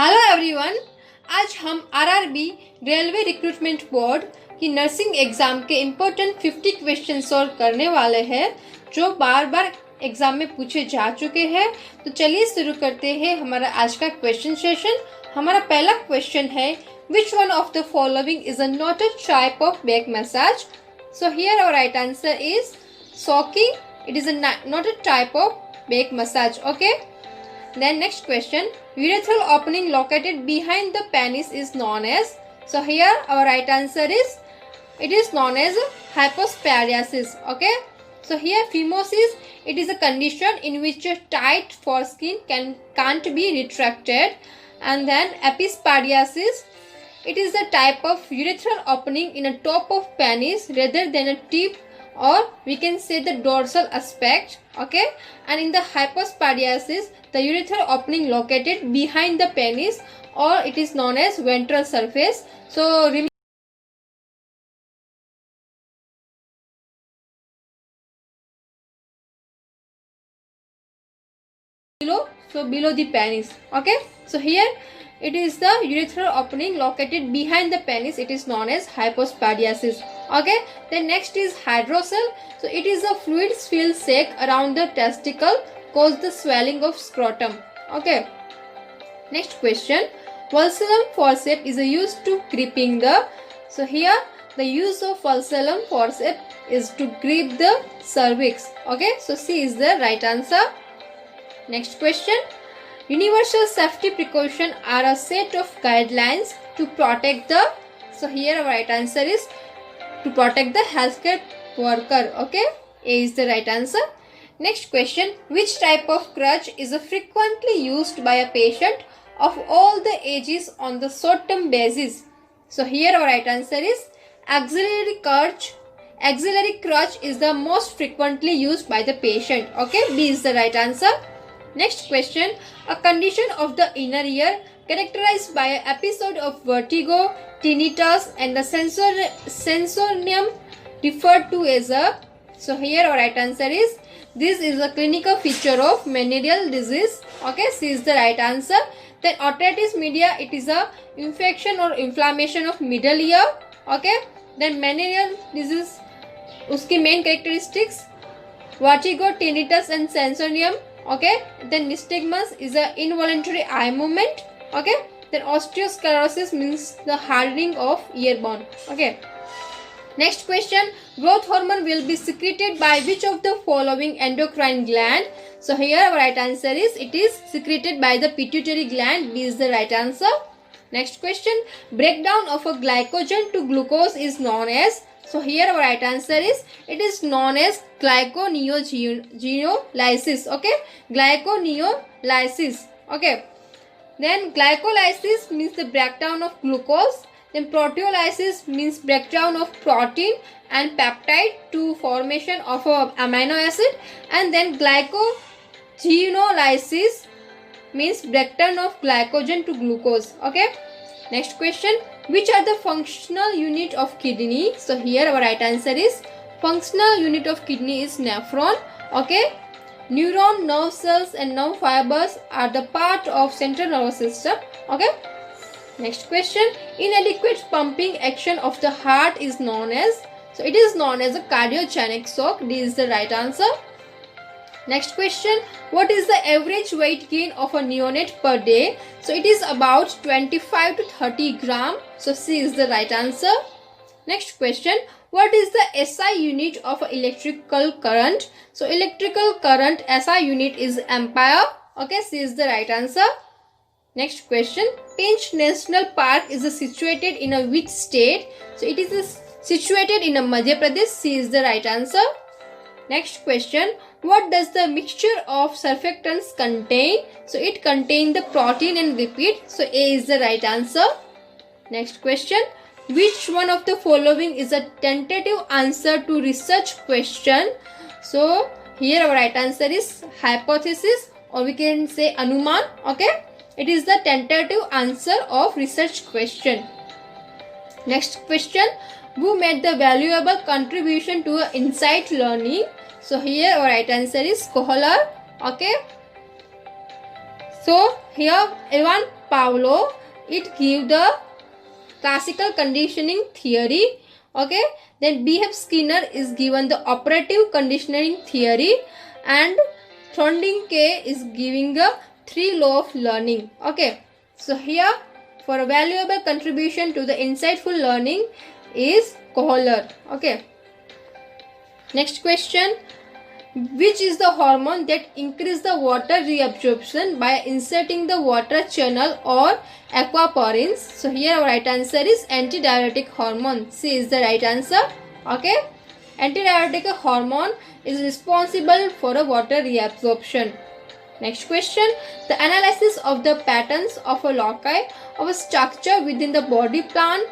Hello everyone. आज हम RRB railway recruitment board की नर्सिंग एग्जाम के इम्पोर्टेंट 50 क्वेश्चन सॉल्व करने वाले हैं जो बार बार एग्जाम में पूछे जा चुके हैं। तो चलिए शुरू करते हैं हमारा आज का क्वेश्चन सेशन। हमारा पहला क्वेश्चन है, which one of the following is a not a type of back massage? So here our right answer is soaking. It is not a type of back massage. Okay. Then next question, urethral opening located behind the penis is known as. So here our right answer is, it is known as hypospadiasis. Okay. So here phimosis, it is a condition in which a tight foreskin can't be retracted. And then epispadiasis, it is a type of urethral opening in a top of penis rather than a tip, or we can say the dorsal aspect. Okay. And in the hypospadiasis, the urethral opening located behind the penis, or it is known as ventral surface. So below the penis. Okay. So here it is the urethral opening located behind the penis. It is known as hypospadiasis. Okay. Then next is hydrocele. So it is a fluid filled sac around the testicle, cause the swelling of scrotum. Okay. Next question, valsalum forceps is used to gripping the. So here the use of valsalum forceps is to grip the cervix. Okay. So C is the right answer. Next question, universal safety precautions are a set of guidelines to protect the. So here our right answer is to protect the healthcare worker. Okay. A is the right answer. Next question, which type of crutch is frequently used by a patient of all the ages on the short-term basis? So here our right answer is auxiliary crutch. Auxiliary crutch is the most frequently used by the patient. Okay. B is the right answer. Next question, a condition of the inner ear characterized by an episode of vertigo, tinnitus and the sensorium referred to as a. So here our right answer is, this is a clinical feature of Meniere's disease. Okay. C is the right answer. Then otitis media, it is a infection or inflammation of middle ear. Okay. Then Meniere's disease, uski main characteristics, vertigo, tinnitus and sensorium. Okay. Then nystagmus is a involuntary eye movement. Okay. Then osteosclerosis means the hardening of ear bone. Okay. Next question, growth hormone will be secreted by which of the following endocrine gland? So here our right answer is, it is secreted by the pituitary gland. B is the right answer. Next question, breakdown of a glycogen to glucose is known as. So here our right answer is, it is known as glyconeogenesis. Okay. Glyconeolysis. Okay. Then glycolysis means the breakdown of glucose. Then proteolysis means breakdown of protein and peptide to formation of a amino acid. And then glycogenolysis means breakdown of glycogen to glucose. Okay. Next question, which are the functional unit of kidney? So here our right answer is, functional unit of kidney is nephron. Okay. Neuron, nerve cells and nerve fibers are the part of central nervous system. Okay. Next question, inadequate pumping action of the heart is known as. So it is known as a cardiogenic shock. D is the right answer. Next question, what is the average weight gain of a neonate per day? So it is about 25 to 30 gram. So C is the right answer. Next question, what is the SI unit of electrical current? So electrical current SI unit is ampere. Okay. C is the right answer. Next question, Pench National Park is situated in a which state? So it is situated in a Madhya Pradesh. C is the right answer. Next question, what does the mixture of surfactants contain? So it contains the protein and lipid. So A is the right answer. Next question, which one of the following is a tentative answer to research question? So here our right answer is hypothesis, or we can say anuman. Okay. It is the tentative answer of research question. Next question, who made the valuable contribution to insight learning? So here our right answer is Kohler. Okay. So here Ivan Pavlov, it give the classical conditioning theory. Okay, then B.F. Skinner is given the operative conditioning theory, and Thorndike is giving a 3 law of learning. Okay, so here for a valuable contribution to the insightful learning is Kohler. Okay, next question. Which is the hormone that increase the water reabsorption by inserting the water channel or aquaporins? So here our right answer is antidiuretic hormone. C is the right answer. Okay, antidiuretic hormone is responsible for a water reabsorption. Next question. The analysis of the patterns of a loci of a structure within the body plan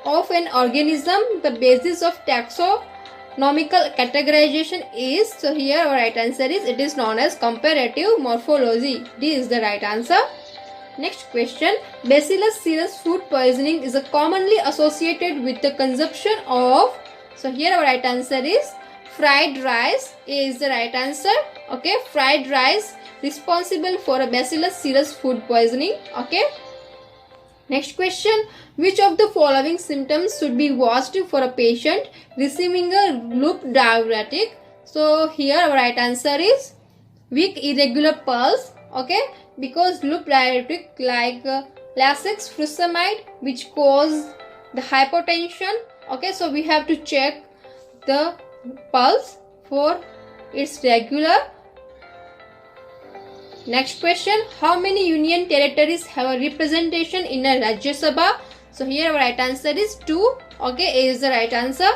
of an organism, the basis of taxonomical categorization is, so here our right answer is, it is known as comparative morphology. D is the right answer. Next question. Bacillus cereus food poisoning is commonly associated with the consumption of, so here our right answer is fried rice. A is the right answer. Okay, fried rice responsible for a Bacillus cereus food poisoning. Okay, next question. Which of the following symptoms should be watched for a patient receiving a loop diuretic? So here our right answer is weak irregular pulse. Okay, because loop diuretic like Lasix furosemide, which cause the hypotension. Okay, so we have to check the pulse for its regular. Next question. How many union territories have a representation in a Rajya Sabha? So here our right answer is 2. Okay, A is the right answer.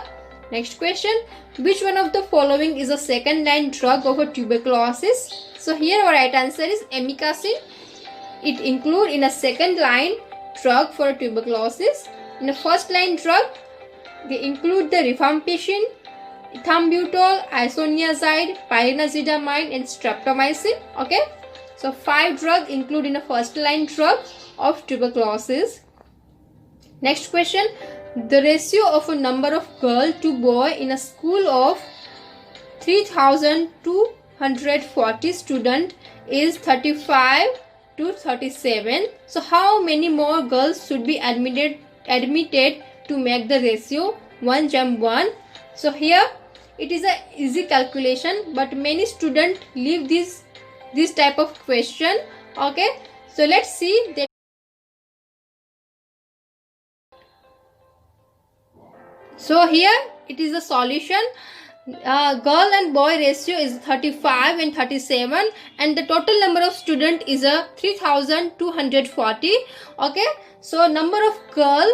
Next question. Which one of the following is a second line drug of a tuberculosis? So here our right answer is amikacin. It include in a second line drug for tuberculosis. In a first line drug, they include the rifampicin, ethambutol, isoniazid, pyrinazidamide and streptomycin. Okay, so 5 drugs include in a first line drug of tuberculosis. Next question. The ratio of a number of girl to boy in a school of 3,240 students is 35 to 37. So how many more girls should be admitted to make the ratio 1:1? So here it is a easy calculation, but many students leave this type of question. Okay, so let's see that. So here it is a solution. Girl and boy ratio is 35 and 37, and the total number of student is a 3,240. Okay, so number of girl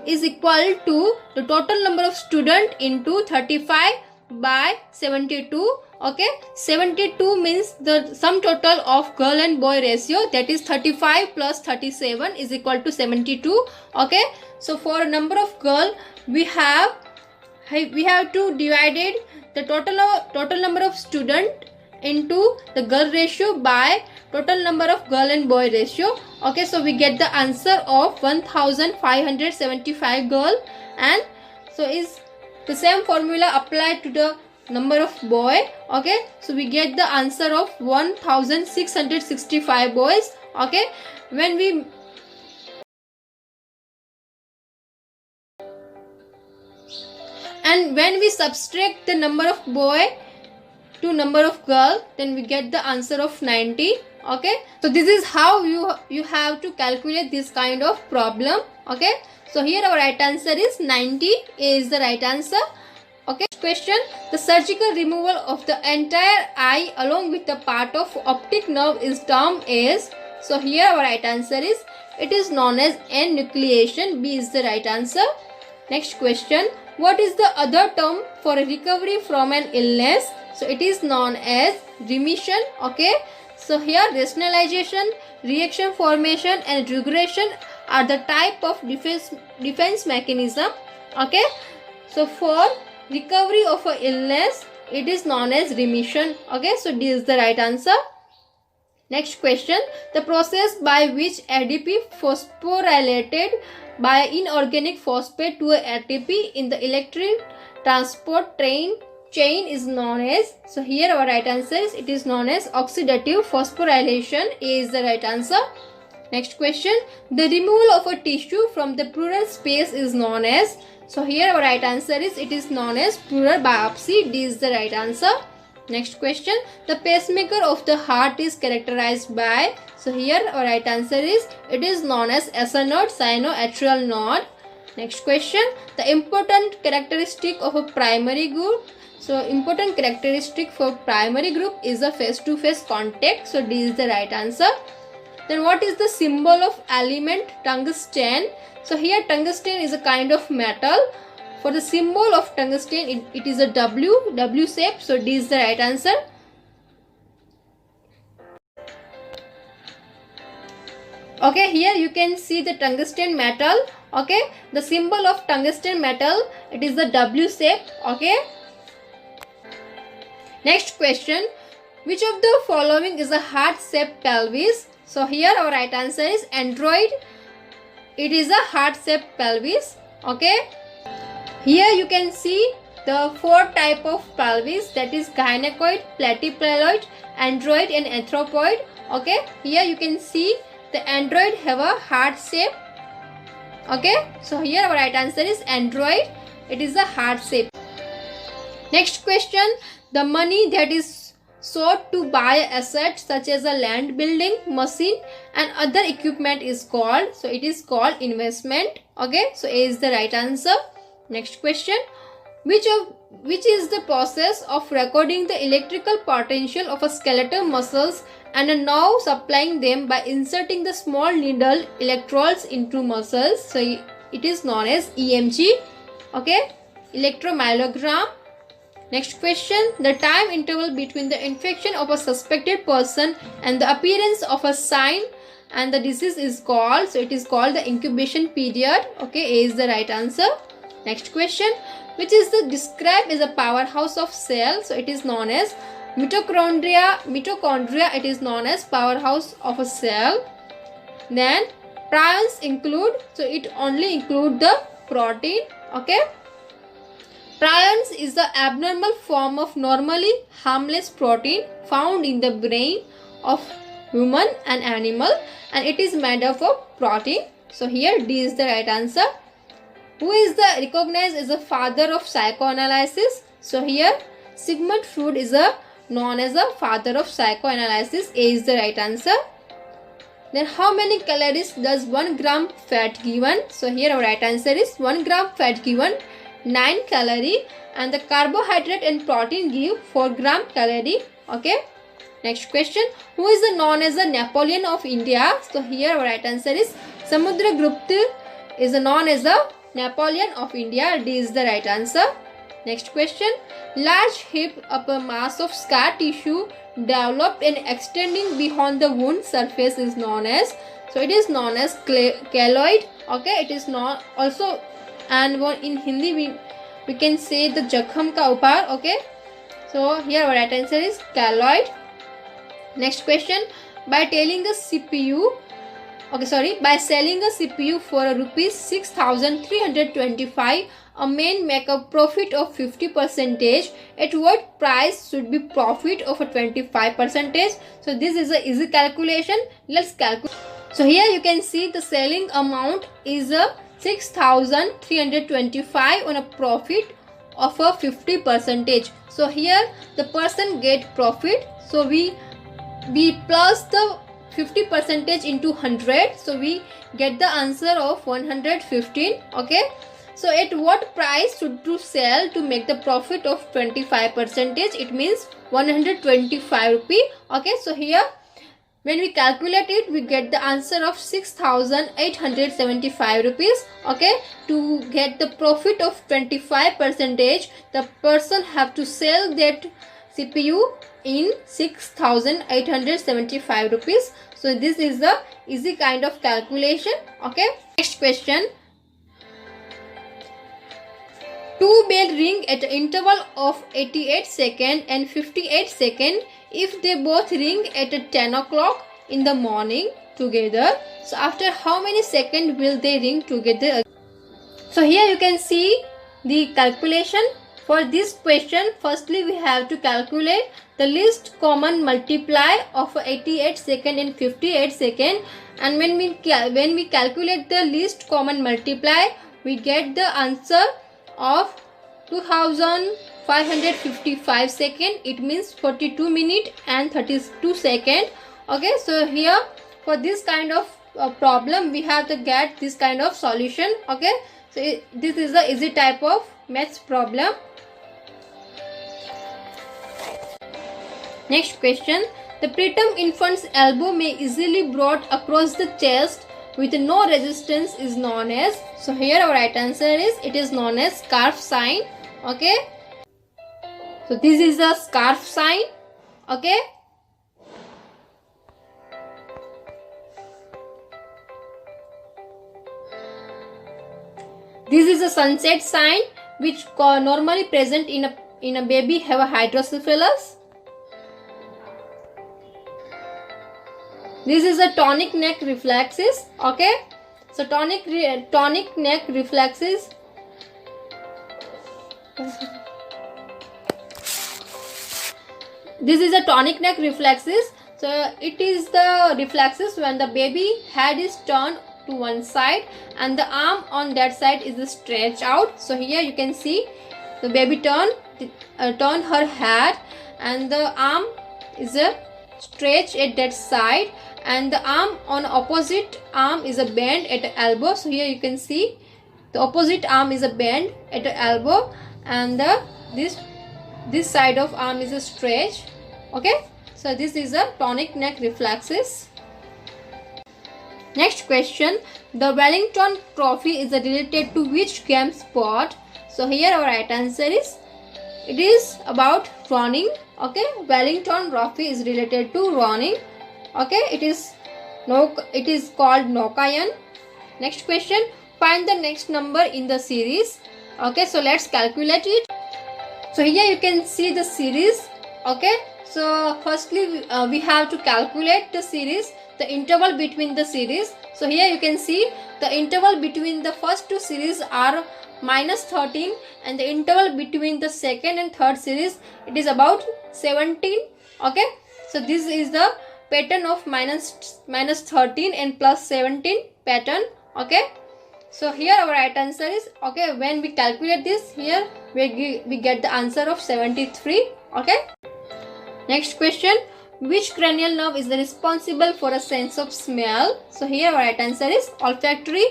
is equal to the total number of student into 35 by 72. Okay, 72 means the sum total of girl and boy ratio, that is 35 plus 37 is equal to 72. Okay, so for a number of girl we have to divided the total number of student into the girl ratio by total number of girl and boy ratio. Okay, so we get the answer of 1,575 girl, and so is the same formula applied to the number of boy. Okay, so we get the answer of 1,665 boys. Okay, when we subtract the number of boy to number of girl, then we get the answer of 90. Okay, so this is how you have to calculate this kind of problem. Okay, so here our right answer is 90. A is the right answer. Okay, question. The surgical removal of the entire eye along with the part of optic nerve is termed as, so here our right answer is, it is known as enucleation. B is the right answer. Next question. What is the other term for a recovery from an illness? So it is known as remission. Okay, so here rationalization, reaction formation and regression are the type of defense mechanism. Okay, so for recovery of a illness, it is known as remission. Okay, so D is the right answer. Next question. The process by which ADP phosphorylated by inorganic phosphate to a ATP in the electron transport chain is known as, so here our right answer is, it is known as oxidative phosphorylation. A is the right answer. Next question, the removal of a tissue from the pleural space is known as. So here our right answer is, it is known as pleural biopsy. D is the right answer. Next question, the pacemaker of the heart is characterized by. So here our right answer is, it is known as SI node, sinoatrial node. Next question, the important characteristic of a primary group. So important characteristic for primary group is a face-to-face contact. So D is the right answer. Then what is the symbol of element tungsten? So here tungsten is a kind of metal. For the symbol of tungsten, it is a W shape. So D is the right answer. Okay, here you can see the tungsten metal. Okay, the symbol of tungsten metal, it is the W shape. Okay. Next question, which of the following is a heart-shaped pelvis? So here our right answer is Android. It is a heart-shaped pelvis. Okay. Here you can see the 4 type of pelvis, that is gynecoid, platyploid, android and anthropoid. Okay. Here you can see the android have a heart shape. Okay. So here our right answer is Android. It is a heart shape. Next question, the money that is sought to buy assets such as a land, building, machine and other equipment is called. So it is called investment. Okay. So A is the right answer. Next question, which is the process of recording the electrical potential of a skeletal muscles and now supplying them by inserting the small needle electrodes into muscles? So it is known as EMG. Okay, electromyogram. Next question, the time interval between the infection of a suspected person and the appearance of a sign and the disease is called. So it is called the incubation period. Okay, A is the right answer. Next question, which is described as a powerhouse of cell? So it is known as mitochondria. It is known as powerhouse of a cell. Then prions include, so it only include the protein. Okay. Prions is the abnormal form of normally harmless protein found in the brain of human and animal, and it is made up of protein. So here D is the right answer. Who is recognized as the father of psychoanalysis? So here Sigmund Freud is known as the father of psychoanalysis. A is the right answer. Then how many calories does 1 gram fat given? So here our right answer is 1 gram fat given 9 calorie and the carbohydrate and protein give 4 gram calorie. Okay. Next question, who is known as the Napoleon of India? So here our right answer is Samudragupta is known as the Napoleon of India. D is the right answer. Next question, large heap of a mass of scar tissue developed and extending beyond the wound surface is known as. So it is known as keloid. Okay, it is not also, and in Hindi we can say the jakham ka upar. Okay, so here our right answer is keloid. Next question, by selling a CPU for rupees 6,325, a man make a profit of 50%. At what price should be profit of a 25%? So this is a easy calculation. Let's calculate. So here you can see the selling amount is a 6,325 on a profit of a 50%. So here the person get profit. So we plus the 50% into 100. So we get the answer of 115. Okay. So at what price should you sell to make the profit of 25%? It means 125 rupee. Okay. So here when we calculate it, we get the answer of 6,875 rupees. Okay. To get the profit of 25%, the person have to sell that CPU in 6,875 rupees. So this is the easy kind of calculation. Okay. Next question. Two bell ring at an interval of 88 seconds and 58 seconds. If they both ring at 10 o'clock in the morning together, so after how many seconds will they ring together? So here you can see the calculation for this question. Firstly, we have to calculate the least common multiply of 88 second and 58 second, and when we calculate the least common multiply, we get the answer of 2555 second. It means 42 minutes and 32 second. Okay, so here for this kind of problem we have to get this kind of solution. Okay, so this is the easy type of maths problem. Next question. The preterm infant's elbow may easily brought across the chest with no resistance is known as. So here our right answer is, it is known as scarf sign. Okay, so this is a scarf sign. Okay, this is a sunset sign which normally present in a baby have a hydrocephalus. This is a tonic neck reflexes. Okay, so tonic neck reflexes. This is a tonic neck reflexes. So it is the reflexes when the baby head is turned to one side and the arm on that side is stretched out. So here you can see the baby turn her head and the arm is stretched at that side, and the arm on opposite arm is a bend at the elbow. So here you can see the opposite arm is a bend at the elbow, and this side of arm is a stretch. Okay, so this is a tonic neck reflexes. Next question. The Wellington Trophy is related to which game sport? So here our right answer is, it is about running. Okay, Wellington Trophy is related to running. Okay, it is called Nokayan. Next question. Find the next number in the series. Okay, so let's calculate it. So here you can see the series. Okay, so firstly we have to calculate the series, the interval between the series. So here you can see the interval between the first two series are -13, and the interval between the second and third series, it is about 17. Okay, so this is the pattern of -13 and +17 pattern. Okay, so here our right answer is, okay, when we calculate this, here we get the answer of 73. Okay, next question. Which cranial nerve is responsible for a sense of smell? So here our right answer is olfactory.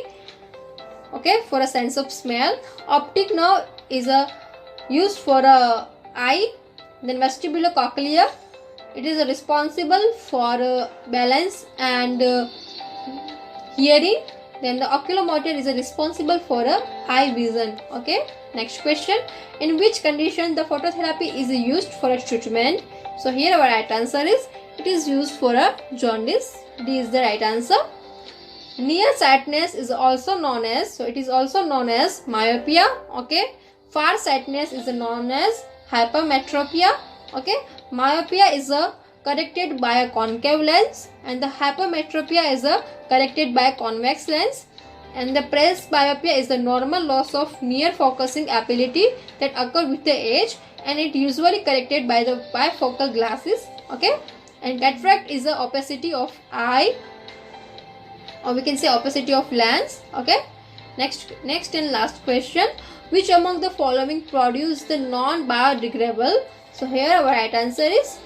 Okay, for a sense of smell. Optic nerve is used for a eye. Then vestibulocochlear, it is responsible for balance and hearing. Then the oculomotor is responsible for eye vision. Okay, next question. In which condition the phototherapy is used for a treatment? So here our right answer is, it is used for a jaundice. D is the right answer. Nearsightedness is also known as, so it is also known as myopia. Okay, farsightedness is known as hypermetropia. Okay, myopia is corrected by a concave lens, and the hypermetropia is corrected by a convex lens, and the presbyopia is the normal loss of near focusing ability that occur with the age, and it usually corrected by the bifocal glasses. Okay, and cataract is the opacity of eye, or we can say opacity of lens. Okay, next and last question. Which among the following produce the non-biodegradable? So here our right answer is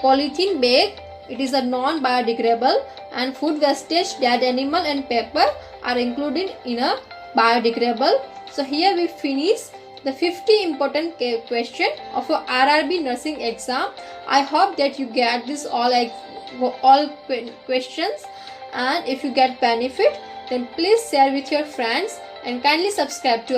polythene bag. It is a non-biodegradable, and food wastage, dead animal and paper are included in a biodegradable. So here we finish the 50 important question of a RRB nursing exam. I hope that you get this all questions, and if you get benefit, then please share with your friends and kindly subscribe to